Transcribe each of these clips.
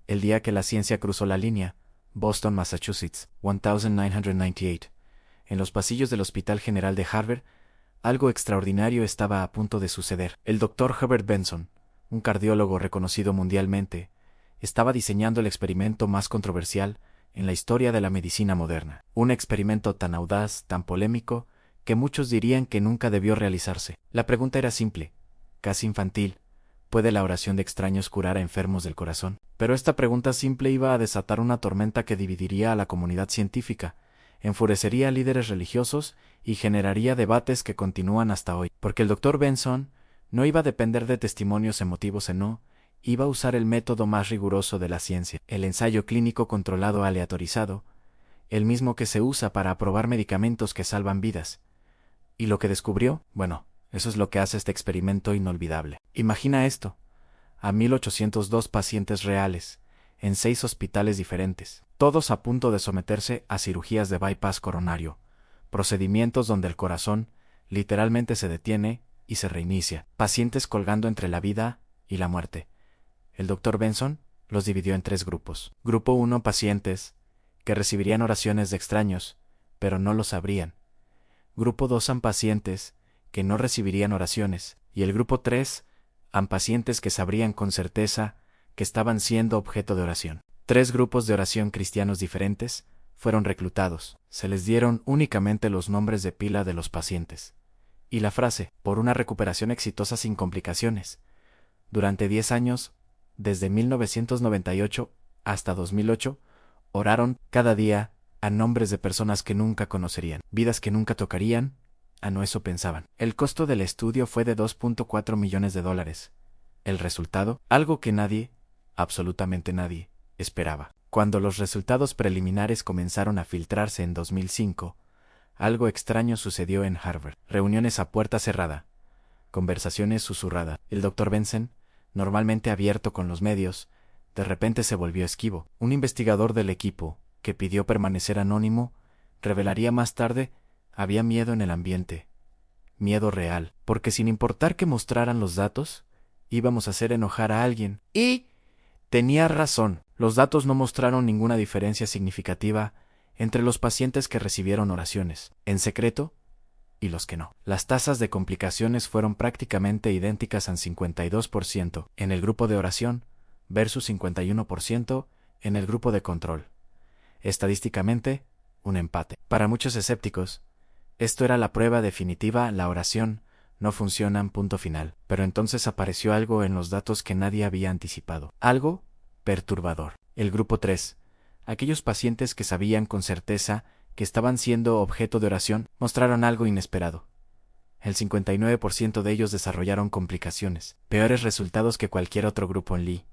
el día que la ciencia cruzó la línea, Boston, Massachusetts, 1998. En los pasillos del Hospital General de Harvard, algo extraordinario estaba a punto de suceder. El Dr. Herbert Benson, un cardiólogo reconocido mundialmente, estaba diseñando el experimento más controversial en la historia de la medicina moderna. Un experimento tan audaz, tan polémico, que muchos dirían que nunca debió realizarse. La pregunta era simple, casi infantil: ¿puede la oración de extraños curar a enfermos del corazón? Pero esta pregunta simple iba a desatar una tormenta que dividiría a la comunidad científica, enfurecería a líderes religiosos y generaría debates que continúan hasta hoy. Porque el Dr. Benson no iba a depender de testimonios emotivos iba a usar el método más riguroso de la ciencia, el ensayo clínico controlado aleatorizado, el mismo que se usa para aprobar medicamentos que salvan vidas. ¿Y lo que descubrió? Bueno, eso es lo que hace este experimento inolvidable. Imagina esto: a 1802 pacientes reales, en 6 hospitales diferentes, todos a punto de someterse a cirugías de bypass coronario, procedimientos donde el corazón literalmente se detiene y se reinicia, pacientes colgando entre la vida y la muerte. El Dr. Benson los dividió en 3 grupos. Grupo 1, pacientes que recibirían oraciones de extraños, pero no lo sabrían. Grupo 2, pacientes que no recibirían oraciones. Y el grupo 3, pacientes que sabrían con certeza que estaban siendo objeto de oración. 3 grupos de oración cristianos diferentes fueron reclutados. Se les dieron únicamente los nombres de pila de los pacientes y la frase: por una recuperación exitosa sin complicaciones. Durante 10 años, desde 1998 hasta 2008, oraron cada día a nombres de personas que nunca conocerían, vidas que nunca tocarían, no eso pensaban. El costo del estudio fue de $2.4 millones. El resultado, algo que nadie, absolutamente nadie, esperaba. Cuando los resultados preliminares comenzaron a filtrarse en 2005, algo extraño sucedió en Harvard. Reuniones a puerta cerrada, conversaciones susurradas. El Dr. Benson, normalmente abierto con los medios, de repente se volvió esquivo. Un investigador del equipo, que pidió permanecer anónimo, revelaría más tarde: había miedo en el ambiente. Miedo real, porque sin importar que mostraran los datos, íbamos a hacer enojar a alguien. Y tenía razón. Los datos no mostraron ninguna diferencia significativa entre los pacientes que recibieron oraciones en secreto y los que no. Las tasas de complicaciones fueron prácticamente idénticas al 52% en el grupo de oración versus 51% en el grupo de control. Estadísticamente, un empate. Para muchos escépticos, esto era la prueba definitiva: la oración no funciona, punto final. Pero entonces apareció algo en los datos que nadie había anticipado. Algo perturbador. El grupo 3, aquellos pacientes que sabían con certeza que estaban siendo objeto de oración, mostraron algo inesperado. El 59% de ellos desarrollaron complicaciones, peores resultados que cualquier otro grupo en Lee.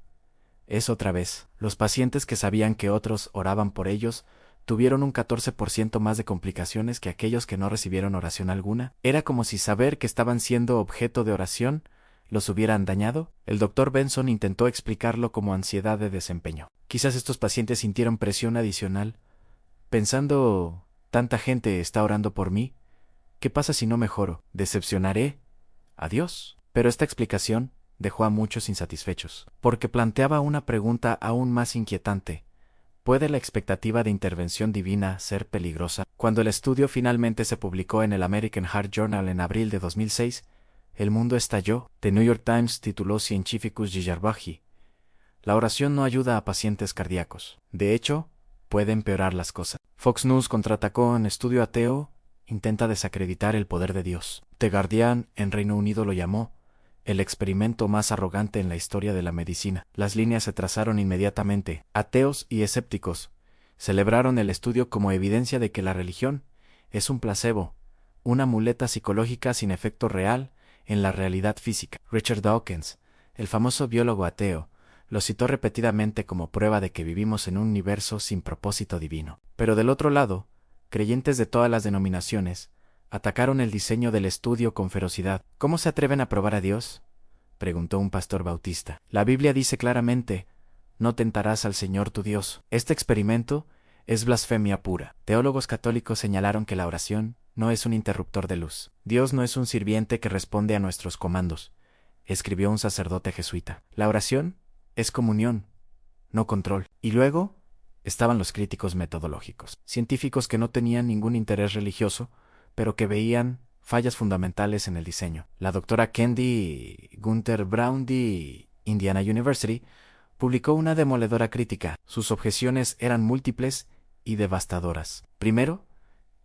Es otra vez, los pacientes que sabían que otros oraban por ellos tuvieron un 14% más de complicaciones que aquellos que no recibieron oración alguna. Era como si saber que estaban siendo objeto de oración los hubieran dañado. El Dr. Benson intentó explicarlo como ansiedad de desempeño. Quizás estos pacientes sintieron presión adicional, pensando: tanta gente está orando por mí, ¿qué pasa si no mejoro? ¿Decepcionaré a Dios? Pero esta explicación dejó a muchos insatisfechos, porque planteaba una pregunta aún más inquietante: ¿puede la expectativa de intervención divina ser peligrosa? Cuando el estudio finalmente se publicó en el American Heart Journal en abril de 2006, el mundo estalló. The New York Times tituló Scientificus Gijarbaji: la oración no ayuda a pacientes cardíacos. De hecho, puede empeorar las cosas. Fox News contraatacó en estudio ateo, intenta desacreditar el poder de Dios. The Guardian en Reino Unido lo llamó el experimento más arrogante en la historia de la medicina. Las líneas se trazaron inmediatamente. Ateos y escépticos celebraron el estudio como evidencia de que la religión es un placebo, una muleta psicológica sin efecto real en la realidad física. Richard Dawkins, el famoso biólogo ateo, lo citó repetidamente como prueba de que vivimos en un universo sin propósito divino. Pero del otro lado, creyentes de todas las denominaciones atacaron el diseño del estudio con ferocidad. ¿Cómo se atreven a probar a Dios?, preguntó un pastor bautista. La Biblia dice claramente: no tentarás al Señor tu Dios. Este experimento es blasfemia pura. Teólogos católicos señalaron que la oración no es un interruptor de luz. Dios no es un sirviente que responde a nuestros comandos, escribió un sacerdote jesuita. La oración es comunión, no control. Y luego estaban los críticos metodológicos, científicos que no tenían ningún interés religioso, pero que veían fallas fundamentales en el diseño. La doctora Kendi Gunther Brown de Indiana University publicó una demoledora crítica. Sus objeciones eran múltiples y devastadoras. Primero,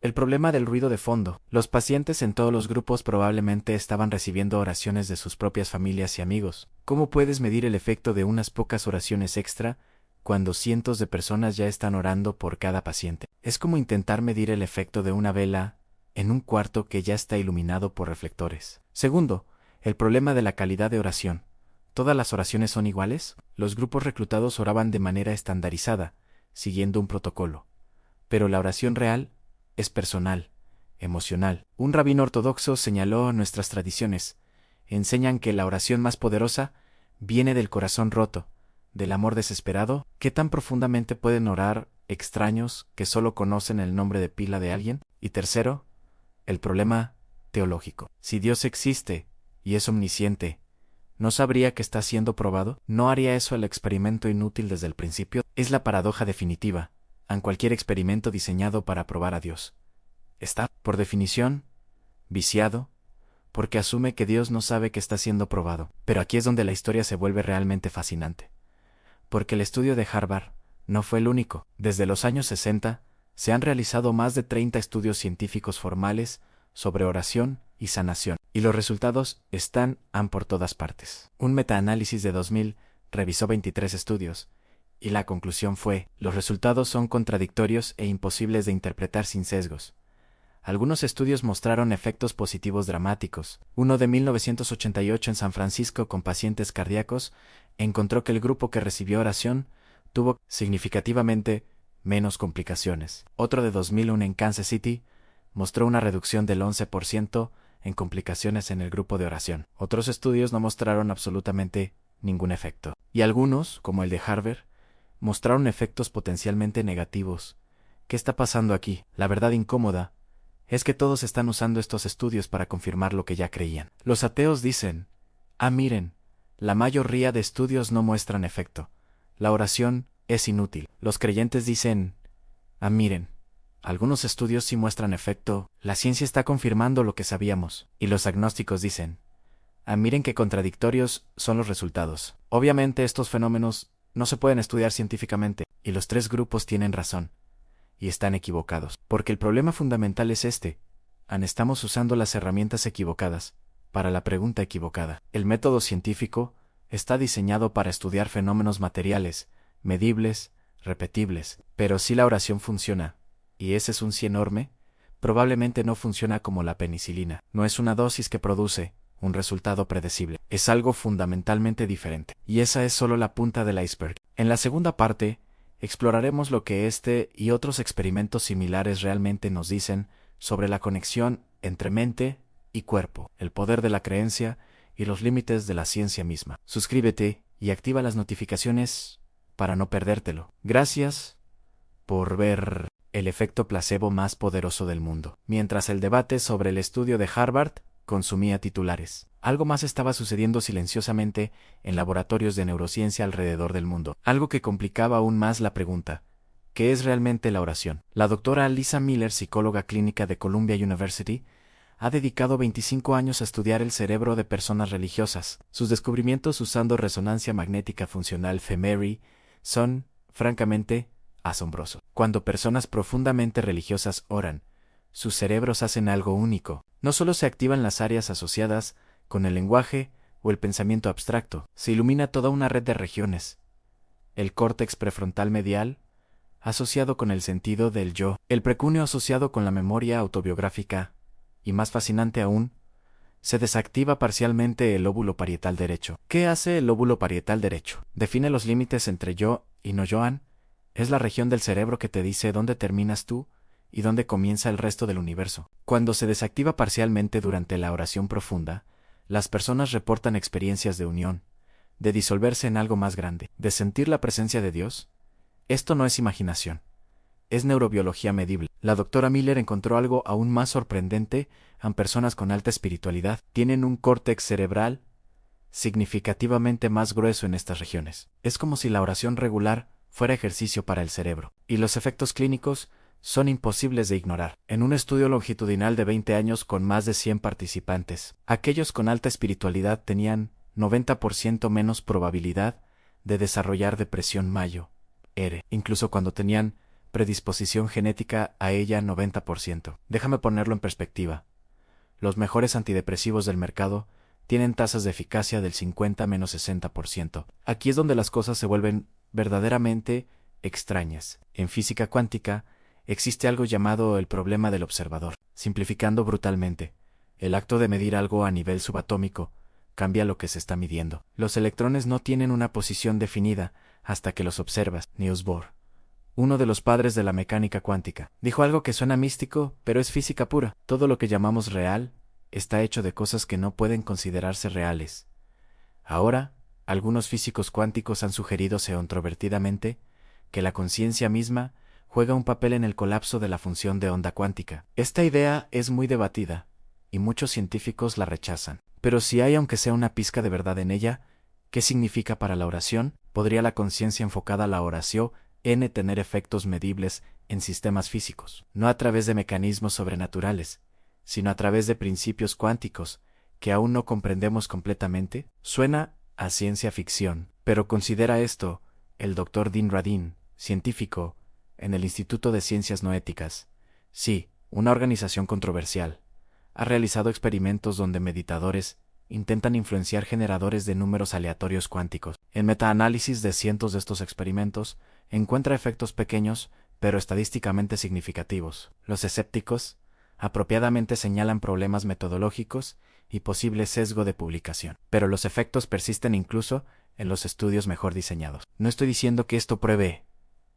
el problema del ruido de fondo. Los pacientes en todos los grupos probablemente estaban recibiendo oraciones de sus propias familias y amigos. ¿Cómo puedes medir el efecto de unas pocas oraciones extra cuando cientos de personas ya están orando por cada paciente? Es como intentar medir el efecto de una vela en un cuarto que ya está iluminado por reflectores. Segundo, el problema de la calidad de oración. ¿Todas las oraciones son iguales? Los grupos reclutados oraban de manera estandarizada, siguiendo un protocolo. Pero la oración real es personal, emocional. Un rabino ortodoxo señaló nuestras tradiciones. Enseñan que la oración más poderosa viene del corazón roto, del amor desesperado. ¿Qué tan profundamente pueden orar extraños que solo conocen el nombre de pila de alguien? Y tercero, el problema teológico. Si Dios existe y es omnisciente, ¿no sabría que está siendo probado? ¿No haría eso el experimento inútil desde el principio? Es la paradoja definitiva en cualquier experimento diseñado para probar a Dios. Está, por definición, viciado, porque asume que Dios no sabe que está siendo probado. Pero aquí es donde la historia se vuelve realmente fascinante. Porque el estudio de Harvard no fue el único. Desde los años 60, se han realizado más de 30 estudios científicos formales sobre oración y sanación, y los resultados están por todas partes. Un metaanálisis de 2000 revisó 23 estudios, y la conclusión fue: los resultados son contradictorios e imposibles de interpretar sin sesgos. Algunos estudios mostraron efectos positivos dramáticos. Uno de 1988 en San Francisco con pacientes cardíacos encontró que el grupo que recibió oración tuvo significativamente menos complicaciones. Otro de 2001 en Kansas City mostró una reducción del 11% en complicaciones en el grupo de oración. Otros estudios no mostraron absolutamente ningún efecto. Y algunos, como el de Harvard, mostraron efectos potencialmente negativos. ¿Qué está pasando aquí? La verdad incómoda es que todos están usando estos estudios para confirmar lo que ya creían. Los ateos dicen: miren, la mayoría de estudios no muestran efecto. La oración es inútil. Los creyentes dicen: miren, algunos estudios sí muestran efecto. La ciencia está confirmando lo que sabíamos. Y los agnósticos dicen: miren qué contradictorios son los resultados. Obviamente estos fenómenos no se pueden estudiar científicamente, y los tres grupos tienen razón. Y están equivocados. Porque el problema fundamental es este: estamos usando las herramientas equivocadas para la pregunta equivocada. El método científico está diseñado para estudiar fenómenos materiales, medibles, repetibles. Pero si la oración funciona, y ese es un sí enorme, probablemente no funciona como la penicilina. No es una dosis que produce un resultado predecible. Es algo fundamentalmente diferente. Y esa es solo la punta del iceberg. En la segunda parte, exploraremos lo que este y otros experimentos similares realmente nos dicen sobre la conexión entre mente y cuerpo, el poder de la creencia y los límites de la ciencia misma. Suscríbete y activa las notificaciones para no perdértelo. Gracias por ver el efecto placebo más poderoso del mundo. Mientras el debate sobre el estudio de Harvard consumía titulares, algo más estaba sucediendo silenciosamente en laboratorios de neurociencia alrededor del mundo. Algo que complicaba aún más la pregunta: ¿qué es realmente la oración? La doctora Lisa Miller, psicóloga clínica de Columbia University, ha dedicado 25 años a estudiar el cerebro de personas religiosas. Sus descubrimientos usando resonancia magnética funcional fMRI son, francamente, asombrosos. Cuando personas profundamente religiosas oran, sus cerebros hacen algo único. No solo se activan las áreas asociadas con el lenguaje o el pensamiento abstracto, se ilumina toda una red de regiones. El córtex prefrontal medial, asociado con el sentido del yo, el precuneo asociado con la memoria autobiográfica, y más fascinante aún, se desactiva parcialmente el lóbulo parietal derecho. ¿Qué hace el lóbulo parietal derecho? Define los límites entre yo y no yoan. Es la región del cerebro que te dice dónde terminas tú y dónde comienza el resto del universo. Cuando se desactiva parcialmente durante la oración profunda, las personas reportan experiencias de unión, de disolverse en algo más grande, de sentir la presencia de Dios. Esto no es imaginación, es neurobiología medible. La doctora Miller encontró algo aún más sorprendente en personas con alta espiritualidad. Tienen un córtex cerebral significativamente más grueso en estas regiones. Es como si la oración regular fuera ejercicio para el cerebro, y los efectos clínicos son imposibles de ignorar. En un estudio longitudinal de 20 años con más de 100 participantes, aquellos con alta espiritualidad tenían 90% menos probabilidad de desarrollar depresión mayo-R, incluso cuando tenían predisposición genética a ella 90%. Déjame ponerlo en perspectiva. Los mejores antidepresivos del mercado tienen tasas de eficacia del 50-60%. Aquí es donde las cosas se vuelven verdaderamente extrañas. En física cuántica existe algo llamado el problema del observador. Simplificando brutalmente, el acto de medir algo a nivel subatómico cambia lo que se está midiendo. Los electrones no tienen una posición definida hasta que los observas. Niels Bohr, uno de los padres de la mecánica cuántica, dijo algo que suena místico, pero es física pura. Todo lo que llamamos real está hecho de cosas que no pueden considerarse reales. Ahora, algunos físicos cuánticos han sugerido controvertidamente que la conciencia misma juega un papel en el colapso de la función de onda cuántica. Esta idea es muy debatida, y muchos científicos la rechazan. Pero si hay aunque sea una pizca de verdad en ella, ¿qué significa para la oración? ¿Podría la conciencia enfocada a la oración tener efectos medibles en sistemas físicos? No a través de mecanismos sobrenaturales, sino a través de principios cuánticos que aún no comprendemos completamente. Suena a ciencia ficción, pero considera esto el Dr. Dean Radin, científico en el Instituto de Ciencias No Éticas. Sí, una organización controversial. Ha realizado experimentos donde meditadores intentan influenciar generadores de números aleatorios cuánticos. En metaanálisis de cientos de estos experimentos, encuentra efectos pequeños, pero estadísticamente significativos. Los escépticos apropiadamente señalan problemas metodológicos y posible sesgo de publicación. Pero los efectos persisten incluso en los estudios mejor diseñados. No estoy diciendo que esto pruebe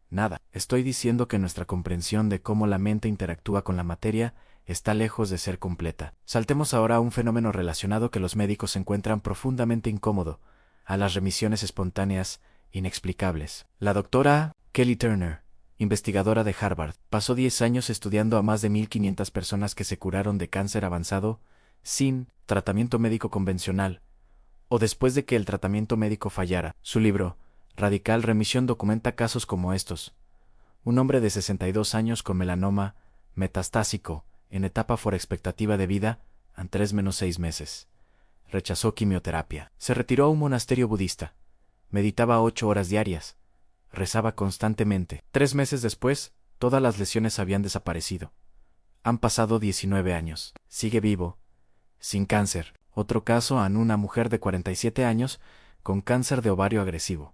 nada. Estoy diciendo que nuestra comprensión de cómo la mente interactúa con la materia está lejos de ser completa. Saltemos ahora a un fenómeno relacionado que los médicos encuentran profundamente incómodo, a las remisiones espontáneas inexplicables. La doctora Kelly Turner, investigadora de Harvard, pasó 10 años estudiando a más de 1.500 personas que se curaron de cáncer avanzado sin tratamiento médico convencional, o después de que el tratamiento médico fallara. Su libro, Radical Remisión, documenta casos como estos. Un hombre de 62 años con melanoma metastásico, en etapa por expectativa de vida, en 3-6 meses. Rechazó quimioterapia. Se retiró a un monasterio budista. Meditaba 8 horas diarias. Rezaba constantemente. 3 meses después, todas las lesiones habían desaparecido. Han pasado 19 años. Sigue vivo. Sin cáncer. Otro caso en una mujer de 47 años con cáncer de ovario agresivo.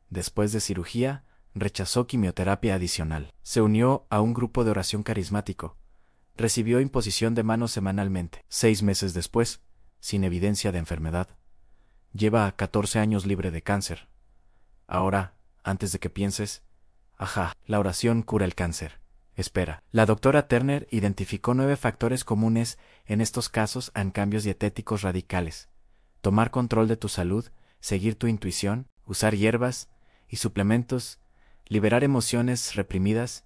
Después de cirugía, rechazó quimioterapia adicional. Se unió a un grupo de oración carismático. Recibió imposición de manos semanalmente. 6 meses después, sin evidencia de enfermedad. Lleva 14 años libre de cáncer. Ahora, antes de que pienses, la oración cura el cáncer. Espera. La doctora Turner identificó 9 factores comunes en estos casos en cambios dietéticos radicales. Tomar control de tu salud, seguir tu intuición, usar hierbas y suplementos, liberar emociones reprimidas,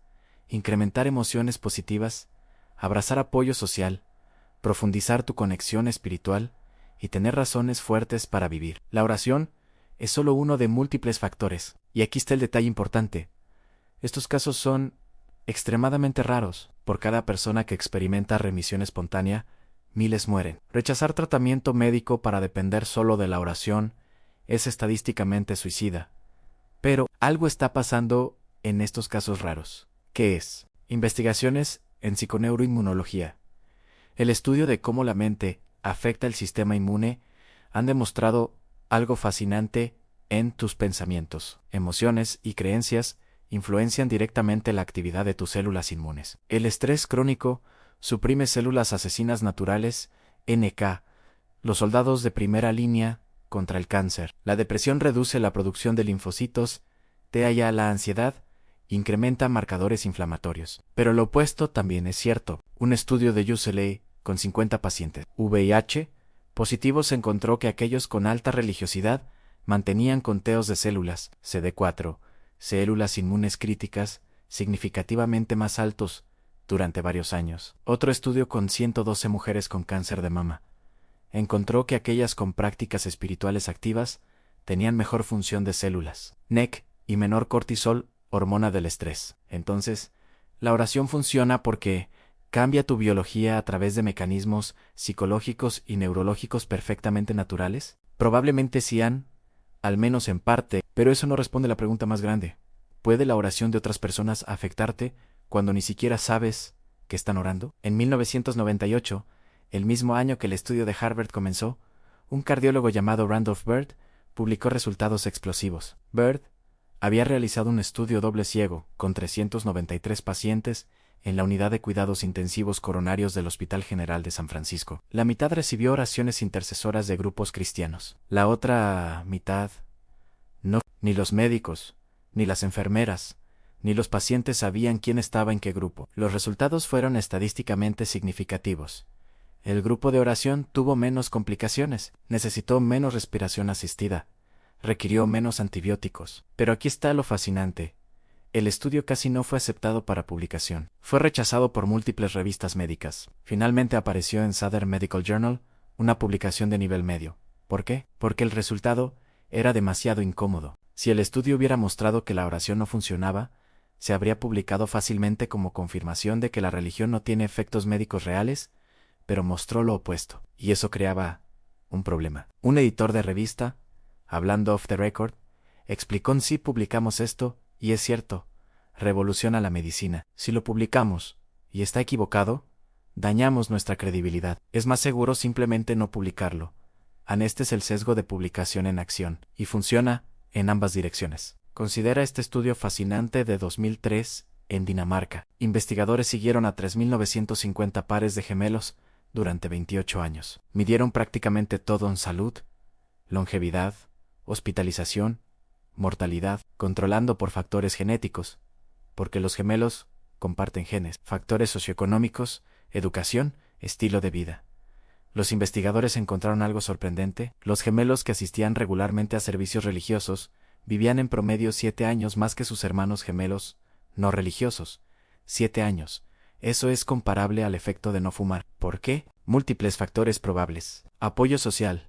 incrementar emociones positivas, abrazar apoyo social, profundizar tu conexión espiritual y tener razones fuertes para vivir. La oración es solo uno de múltiples factores. Y aquí está el detalle importante. Estos casos son extremadamente raros. Por cada persona que experimenta remisión espontánea, miles mueren. Rechazar tratamiento médico para depender solo de la oración es estadísticamente suicida. Pero algo está pasando en estos casos raros. ¿Qué es? Investigaciones en psiconeuroinmunología. El estudio de cómo la mente afecta el sistema inmune han demostrado algo fascinante en tus pensamientos, emociones y creencias influencian directamente la actividad de tus células inmunes. El estrés crónico suprime células asesinas naturales, NK, los soldados de primera línea contra el cáncer. La depresión reduce la producción de linfocitos, la ansiedad incrementa marcadores inflamatorios. Pero lo opuesto también es cierto. Un estudio de UCLA con 50 pacientes VIH positivos encontró que aquellos con alta religiosidad mantenían conteos de células CD4, células inmunes críticas, significativamente más altos durante varios años. Otro estudio con 112 mujeres con cáncer de mama encontró que aquellas con prácticas espirituales activas tenían mejor función de células, NEC, y menor cortisol, hormona del estrés. Entonces, la oración funciona porque cambia tu biología a través de mecanismos psicológicos y neurológicos perfectamente naturales. Probablemente sí han, al menos en parte, pero eso no responde a la pregunta más grande. ¿Puede la oración de otras personas afectarte cuando ni siquiera sabes que están orando? En 1998, el mismo año que el estudio de Harvard comenzó, un cardiólogo llamado Randolph Bird publicó resultados explosivos. Bird había realizado un estudio doble ciego con 393 pacientes en la unidad de cuidados intensivos coronarios del Hospital General de San Francisco. La mitad recibió oraciones intercesoras de grupos cristianos. La otra mitad no. Ni los médicos, ni las enfermeras, ni los pacientes sabían quién estaba en qué grupo. Los resultados fueron estadísticamente significativos. El grupo de oración tuvo menos complicaciones, necesitó menos respiración asistida, requirió menos antibióticos. Pero aquí está lo fascinante. El estudio casi no fue aceptado para publicación. Fue rechazado por múltiples revistas médicas. Finalmente apareció en Southern Medical Journal, una publicación de nivel medio. ¿Por qué? Porque el resultado era demasiado incómodo. Si el estudio hubiera mostrado que la oración no funcionaba, se habría publicado fácilmente como confirmación de que la religión no tiene efectos médicos reales, pero mostró lo opuesto, y eso creaba un problema. Un editor de revista, hablando off the record, explicó: sí publicamos esto, y es cierto, revoluciona la medicina. Si lo publicamos, y está equivocado, dañamos nuestra credibilidad. Es más seguro simplemente no publicarlo. Este es el sesgo de publicación en acción, y funciona en ambas direcciones. Considera este estudio fascinante de 2003 en Dinamarca. Investigadores siguieron a 3.950 pares de gemelos durante 28 años. Midieron prácticamente todo en salud, longevidad, hospitalización, mortalidad, controlando por factores genéticos, porque los gemelos comparten genes, factores socioeconómicos, educación, estilo de vida. Los investigadores encontraron algo sorprendente: los gemelos que asistían regularmente a servicios religiosos vivían en promedio 7 años más que sus hermanos gemelos no religiosos. 7 años. Eso es comparable al efecto de no fumar. ¿Por qué? Múltiples factores probables. Apoyo social,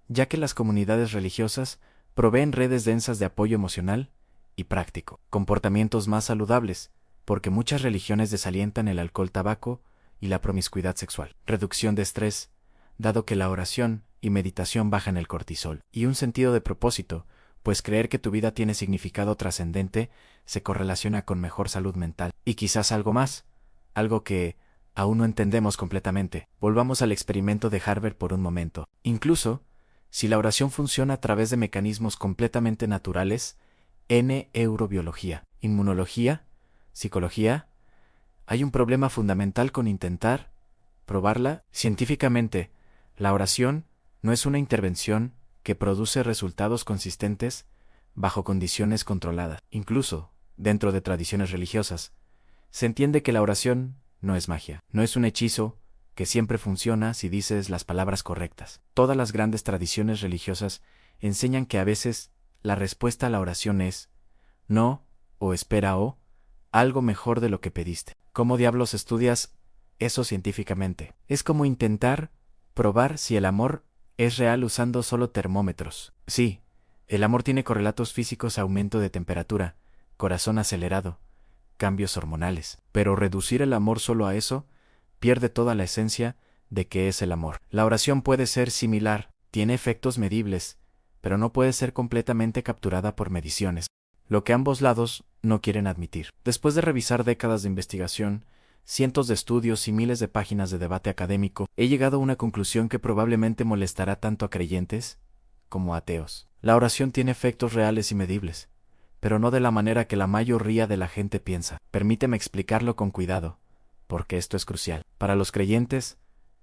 ya que las comunidades religiosas proveen redes densas de apoyo emocional y práctico. Comportamientos más saludables, porque muchas religiones desalientan el alcohol, tabaco y la promiscuidad sexual. Reducción de estrés, dado que la oración y meditación bajan el cortisol. Y un sentido de propósito, pues creer que tu vida tiene significado trascendente se correlaciona con mejor salud mental. Y quizás algo más, algo que aún no entendemos completamente. Volvamos al experimento de Harvard por un momento. Incluso, si la oración funciona a través de mecanismos completamente naturales, neurobiología, inmunología, psicología, hay un problema fundamental con intentar probarla científicamente. La oración no es una intervención que produce resultados consistentes bajo condiciones controladas. Incluso, dentro de tradiciones religiosas, se entiende que la oración no es magia, no es un hechizo que siempre funciona si dices las palabras correctas. Todas las grandes tradiciones religiosas enseñan que a veces la respuesta a la oración es no, o espera, o algo mejor de lo que pediste. ¿Cómo diablos estudias eso científicamente? Es como intentar probar si el amor es real usando solo termómetros. Sí, el amor tiene correlatos físicos: aumento de temperatura, corazón acelerado, cambios hormonales. Pero reducir el amor solo a eso pierde toda la esencia de qué es el amor. La oración puede ser similar, tiene efectos medibles, pero no puede ser completamente capturada por mediciones, lo que ambos lados no quieren admitir. Después de revisar décadas de investigación, cientos de estudios y miles de páginas de debate académico, he llegado a una conclusión que probablemente molestará tanto a creyentes como a ateos. La oración tiene efectos reales y medibles, pero no de la manera que la mayoría de la gente piensa. Permíteme explicarlo con cuidado, porque esto es crucial. Para los creyentes,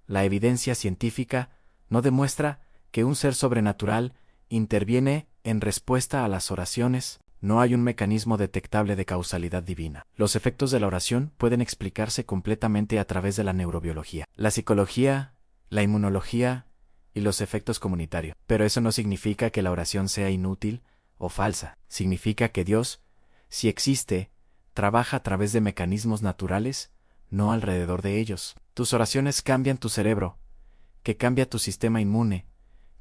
la evidencia científica no demuestra que un ser sobrenatural interviene en respuesta a las oraciones. No hay un mecanismo detectable de causalidad divina. Los efectos de la oración pueden explicarse completamente a través de la neurobiología, la psicología, la inmunología y los efectos comunitarios. Pero eso no significa que la oración sea inútil o falsa. Significa que Dios, si existe, trabaja a través de mecanismos naturales, no alrededor de ellos. Tus oraciones cambian tu cerebro, que cambia tu sistema inmune,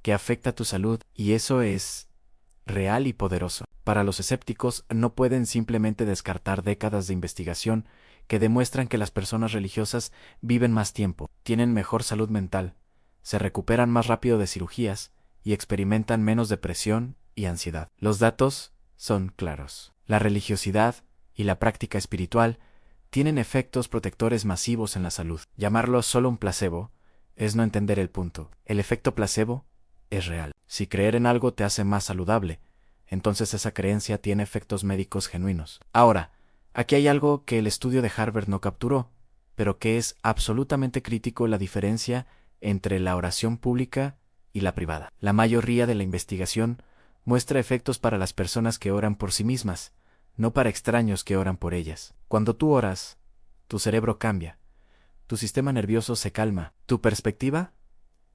que afecta tu salud, y eso es real y poderoso. Para los escépticos, no pueden simplemente descartar décadas de investigación que demuestran que las personas religiosas viven más tiempo, tienen mejor salud mental, se recuperan más rápido de cirugías y experimentan menos depresión y ansiedad. Los datos son claros. La religiosidad y la práctica espiritual tienen efectos protectores masivos en la salud. Llamarlo solo un placebo es no entender el punto. El efecto placebo es real. Si creer en algo te hace más saludable, entonces esa creencia tiene efectos médicos genuinos. Ahora, aquí hay algo que el estudio de Harvard no capturó, pero que es absolutamente crítico: la diferencia entre la oración pública y la privada. La mayoría de la investigación muestra efectos para las personas que oran por sí mismas, no para extraños que oran por ellas. Cuando tú oras, tu cerebro cambia, tu sistema nervioso se calma, tu perspectiva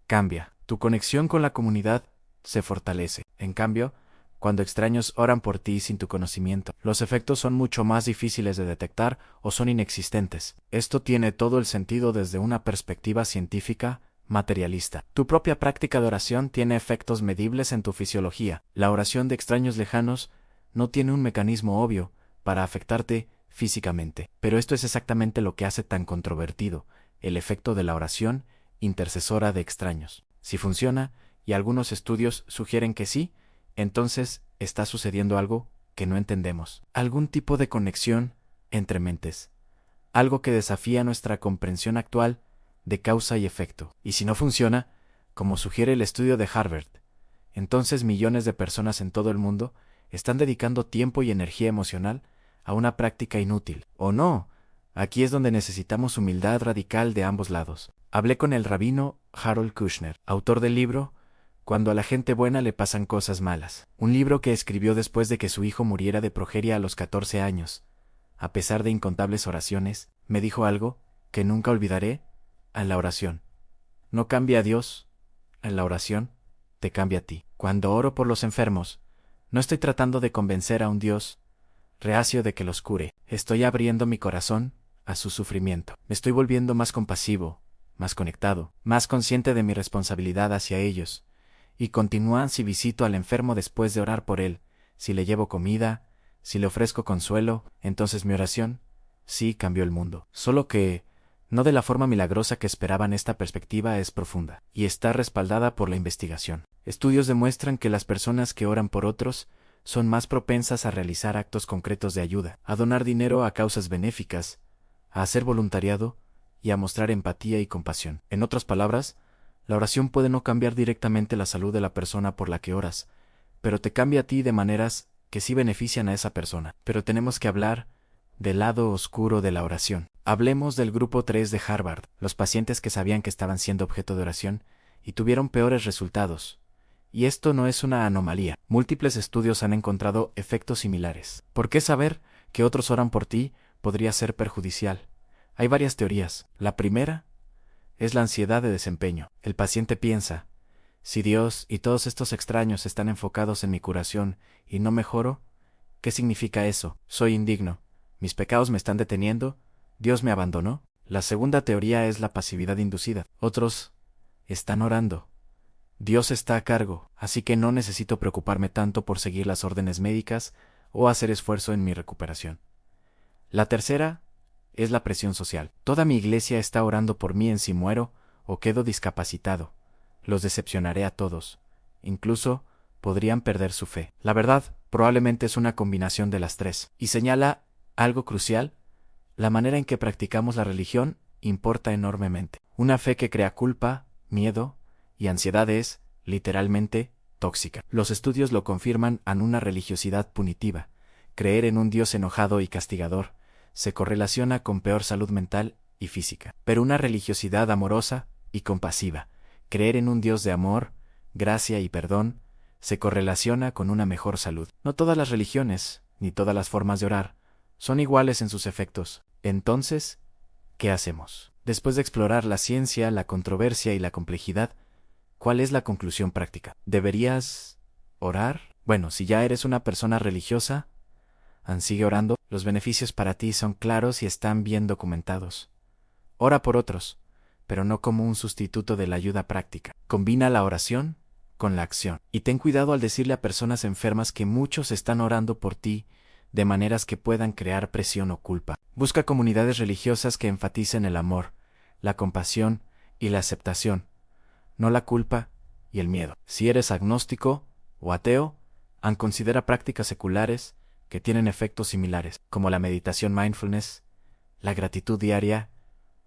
cambia, tu conexión con la comunidad se fortalece. En cambio, cuando extraños oran por ti sin tu conocimiento, los efectos son mucho más difíciles de detectar o son inexistentes. Esto tiene todo el sentido desde una perspectiva científica materialista. Tu propia práctica de oración tiene efectos medibles en tu fisiología. La oración de extraños lejanos no tiene un mecanismo obvio para afectarte físicamente. Pero esto es exactamente lo que hace tan controvertido el efecto de la oración intercesora de extraños. Si funciona, y algunos estudios sugieren que sí, entonces está sucediendo algo que no entendemos. Algún tipo de conexión entre mentes. Algo que desafía nuestra comprensión actual de causa y efecto. Y si no funciona, como sugiere el estudio de Harvard, entonces millones de personas en todo el mundo están dedicando tiempo y energía emocional a una práctica inútil. ¿O no? Aquí es donde necesitamos humildad radical de ambos lados. Hablé con el rabino Harold Kushner, autor del libro Cuando a la gente buena le pasan cosas malas, un libro que escribió después de que su hijo muriera de progeria a los 14 años. A pesar de incontables oraciones, me dijo algo que nunca olvidaré: en la oración no cambia a Dios, en la oración te cambia a ti. Cuando oro por los enfermos, no estoy tratando de convencer a un Dios reacio de que los cure. Estoy abriendo mi corazón a su sufrimiento. Me estoy volviendo más compasivo, más conectado, más consciente de mi responsabilidad hacia ellos. Y continúan si visito al enfermo después de orar por él, si le llevo comida, si le ofrezco consuelo, entonces mi oración sí cambió el mundo. Solo que no de la forma milagrosa que esperaban. Esta perspectiva es profunda y está respaldada por la investigación. Estudios demuestran que las personas que oran por otros son más propensas a realizar actos concretos de ayuda, a donar dinero a causas benéficas, a hacer voluntariado y a mostrar empatía y compasión. En otras palabras, la oración puede no cambiar directamente la salud de la persona por la que oras, pero te cambia a ti de maneras que sí benefician a esa persona. Pero tenemos que hablar del lado oscuro de la oración. Hablemos del grupo 3 de Harvard, los pacientes que sabían que estaban siendo objeto de oración y tuvieron peores resultados. Y esto no es una anomalía. Múltiples estudios han encontrado efectos similares. ¿Por qué saber que otros oran por ti podría ser perjudicial? Hay varias teorías. La primera es la ansiedad de desempeño. El paciente piensa: si Dios y todos estos extraños están enfocados en mi curación y no mejoro, ¿qué significa eso? Soy indigno. Mis pecados me están deteniendo. Dios me abandonó. La segunda teoría es la pasividad inducida. Otros están orando. Dios está a cargo, así que no necesito preocuparme tanto por seguir las órdenes médicas o hacer esfuerzo en mi recuperación. La tercera es la presión social. Toda mi iglesia está orando por mí en si muero o quedo discapacitado. Los decepcionaré a todos. Incluso podrían perder su fe. La verdad, probablemente es una combinación de las tres. Y señala algo crucial: la manera en que practicamos la religión importa enormemente. Una fe que crea culpa, miedo y ansiedad es, literalmente, tóxica. Los estudios lo confirman. En una religiosidad punitiva, creer en un Dios enojado y castigador se correlaciona con peor salud mental y física. Pero una religiosidad amorosa y compasiva, creer en un Dios de amor, gracia y perdón, se correlaciona con una mejor salud. No todas las religiones, ni todas las formas de orar, son iguales en sus efectos. Entonces, ¿qué hacemos? Después de explorar la ciencia, la controversia y la complejidad, ¿cuál es la conclusión práctica? ¿Deberías orar? Bueno, si ya eres una persona religiosa, sigue orando. Los beneficios para ti son claros y están bien documentados. Ora por otros. pero no como un sustituto de la ayuda práctica. Combina la oración con la acción. Y ten cuidado al decirle a personas enfermas que muchos están orando por ti de maneras que puedan crear presión o culpa. Busca comunidades religiosas que enfaticen el amor, la compasión y la aceptación, no la culpa y el miedo. Si eres agnóstico o ateo, considera prácticas seculares que tienen efectos similares, como la meditación mindfulness, la gratitud diaria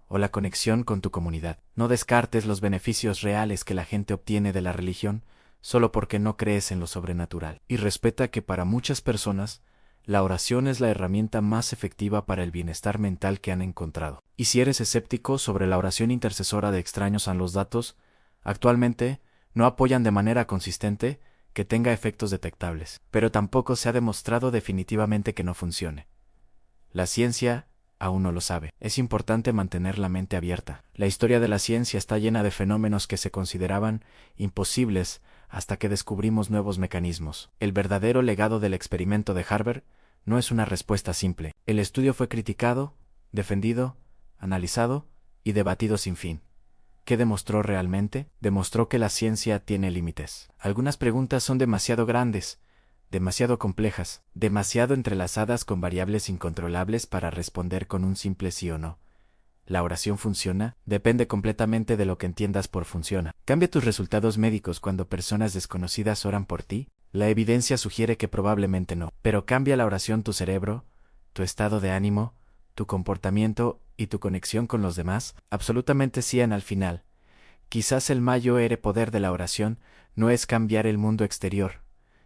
o la conexión con tu comunidad. No descartes los beneficios reales que la gente obtiene de la religión solo porque no crees en lo sobrenatural. Y respeta que para muchas personas, la oración es la herramienta más efectiva para el bienestar mental que han encontrado. Y si eres escéptico sobre la oración intercesora de extraños a los datos, actualmente no apoyan de manera consistente que tenga efectos detectables, pero tampoco se ha demostrado definitivamente que no funcione. La ciencia aún no lo sabe. Es importante mantener la mente abierta. La historia de la ciencia está llena de fenómenos que se consideraban imposibles hasta que descubrimos nuevos mecanismos. El verdadero legado del experimento de Harvard no es una respuesta simple. El estudio fue criticado, defendido, analizado y debatido sin fin. ¿Qué demostró realmente? Demostró que la ciencia tiene límites. Algunas preguntas son demasiado grandes, demasiado complejas, demasiado entrelazadas con variables incontrolables para responder con un simple sí o no. ¿La oración funciona? Depende completamente de lo que entiendas por funciona. ¿Cambia tus resultados médicos cuando personas desconocidas oran por ti? La evidencia sugiere que probablemente no. Pero ¿cambia la oración tu cerebro, tu estado de ánimo, tu comportamiento y tu conexión con los demás? Absolutamente sí. Al final, quizás el mayor poder de la oración no es cambiar el mundo exterior,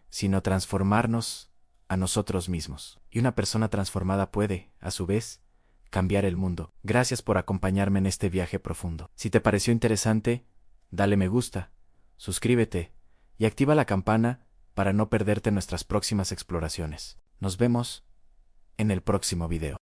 sino transformarnos a nosotros mismos. Y una persona transformada puede, a su vez, cambiar el mundo. Gracias por acompañarme en este viaje profundo. Si te pareció interesante, dale me gusta, suscríbete y activa la campana para no perderte nuestras próximas exploraciones. Nos vemos en el próximo video.